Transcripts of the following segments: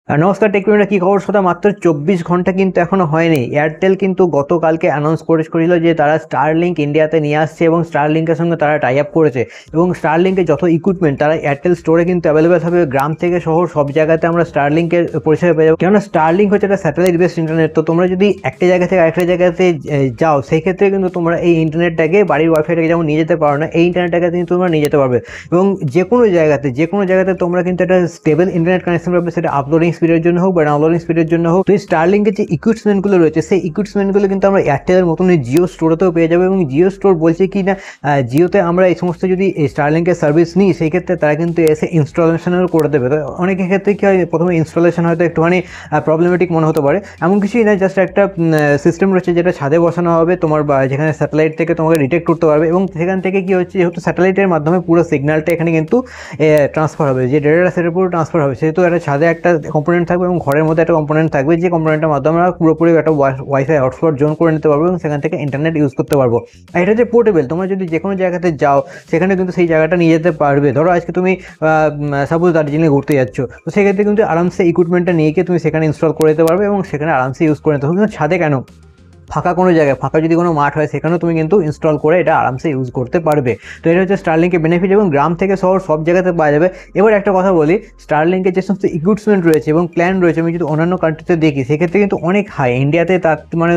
নমস্কার টেকনোলজি কি খবর সোদা মাত্র 24 ঘন্টা কিন্তু এখনো হয়নি। এয়ারটেল কিন্তু গতকালকে অ্যানাউন্স করেছিল যে তারা স্টারলিংক ইন্ডিয়াতে নিয়ে আসছে এবং স্টারলিংকের সঙ্গে তারা টাই আপ করেছে এবং স্টারলিংকের যত ইকুইপমেন্ট তারা এয়ারটেল স্টোরে কিন্তু অ্যাভেলেবেল হবে। গ্রাম থেকে শহর সব জায়গাতে আমরা স্টারলিংকের পরিষেবা পেয়ে যাবো, কেননা স্টারলিংক হচ্ছে একটা স্যাটেলাইট বেসড ইন্টারনেট। তো তোমরা যদি একটা জায়গা থেকে আরেকটা জায়গাতে যাও সেই ক্ষেত্রে কিন্তু তোমরা এই ইন্টারনেটটাকে বাড়ির ওয়াইফাইটাকে যেমন নিয়ে যেতে পারো না, এই ইন্টারনেটটাকে কিন্তু তোমরা নিয়ে যেতে পারবে এবং যে কোনো জায়গাতে তোমরা কিন্তু একটা স্টেবল ইন্টারনেট কানেকশন পাবে, সেটা আপলোডিং স্পিডের জন্য হোক বা ডাউনলোডিং স্পিডের জন্য হোক। তো এই স্টারলিংকের যে ইকুইপমেন্টগুলো রয়েছে সেই ইকুইপমেন্টগুলো কিন্তু আমরা এয়ারটেলের মতন জিও স্টোরেতেও পেয়ে যাবো এবং জিও স্টোর বলছে কি না জিওতে আমরা এই সমস্ত যদি স্টারলিংকের সার্ভিস নিই সেই ক্ষেত্রে তারা কিন্তু এসে ইনস্টলেশনও করে দেবে। তো অনেকের ক্ষেত্রে কি হয়, প্রথমে ইনস্টলেশন হয়তো একটুখানি প্রবলেমেটিক মনে হতে পারে, এমন কিছুই না, জাস্ট একটা সিস্টেম রয়েছে যেটা ছাদে বসানো হবে তোমার, বা যেখানে স্যাটেলাইট থেকে তোমাকে ডিটেক্ট করতে পারবে এবং সেখান থেকে কি হচ্ছে, যেহেতু স্যাটেলাইটের মাধ্যমে পুরো সিগন্যালটা এখানে কিন্তু ট্রান্সফার হবে, যে ডেটাটা সেটার পুরো ট্রান্সফার হবে, সেহেতু একটা ছাদে একটা কম্পোনেন্ট থাকবে এবং ঘরের মধ্যে একটা কম্পোনেন্ট থাকবে, যে কম্পোনেন্টের মাধ্যমে আমরা পুরোপুরি একটা ওয়াইফাই হটস্পট জোন করে নিতে পারবো এবং সেখান থেকে ইন্টারনেট ইউজ করতে পারবো। আর এটা যে পোর্টেবল, তোমরা যদি যে কোনো জায়গাতে যাও সেখানে কিন্তু সেই জায়গাটা নিয়ে যেতে পারবে। ধরো আজকে তুমি সাপোজ দার্জিলিংয়ে ঘুরতে যাচ্ছ, তো সেক্ষেত্রে কিন্তু আরামসে ইকুইপমেন্টটা নিয়ে গিয়ে তুমি সেখানে ইনস্টল করে দিতে পারবে এবং সেখানে আরামসে ইউজ করে নিতে পারবে। কিন্তু ছাদে কেন, ফাঁকা কোনো জায়গায়, ফাঁকা যদি কোনো মাঠ হয় সেখানেও তুমি কিন্তু ইনস্টল করে এটা আরামসে ইউজ করতে পারবে। তো এটা হচ্ছে স্টারলিংকের বেনিফিট এবং গ্রাম থেকে শহর সব জায়গাতে পাওয়া যাবে। এবার একটা কথা বলি, স্টারলিংকের যে সমস্ত ইকুইপমেন্ট রয়েছে এবং প্ল্যান রয়েছে, আমি যদি অন্যান্য কান্ট্রিতে দেখি সেক্ষেত্রে কিন্তু অনেক হাই। ইন্ডিয়াতে তার মানে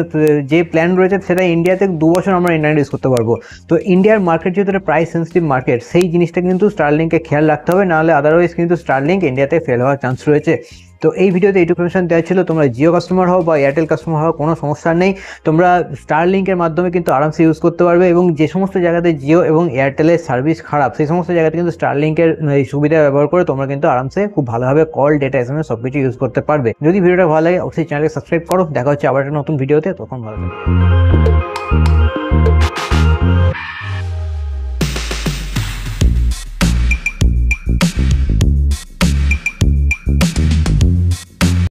যে প্ল্যান রয়েছে সেটা ইন্ডিয়াতে 2 বছর আমরা ইন্টারনেট ইউজ করতে পারবো। তো ইন্ডিয়ার মার্কেট যেহেতু একটা প্রাইস সেন্সিটিভ মার্কেট, সেই জিনিসটা কিন্তু স্টারলিংকে খেয়াল রাখতে হবে, নাহলে আদারওয়াইজ কিন্তু স্টারলিংক ইন্ডিয়াতে ফেল হওয়ার চান্স রয়েছে। তো এই ভিডিওতে এইটুকু ইনফরমেশন দেওয়া ছিল। তোমরা জিও কাস্টমার হও বা এয়ারটেল কাস্টমার হও, কোনো সমস্যা নেই, তোমরা স্টারলিংকের মাধ্যমে কিন্তু আরামসে ইউজ করতে পারবে এবং যে সমস্ত জায়গাতে জিও এবং এয়ারটেলের সার্ভিস খারাপ সেই সমস্ত জায়গাতে কিন্তু স্টারলিংকের এই সুবিধা ব্যবহার করে তোমরা কিন্তু আরামসে খুব ভালোভাবে কল, ডেটা, এসএমএস সব কিছু ইউজ করতে পারবে। যদি ভিডিওটা ভালো লাগে অবশ্যই চ্যানেলকে সাবস্ক্রাইব করো। দেখা হচ্ছে আবার একটা নতুন ভিডিওতে, তখন ভালো থাকবে।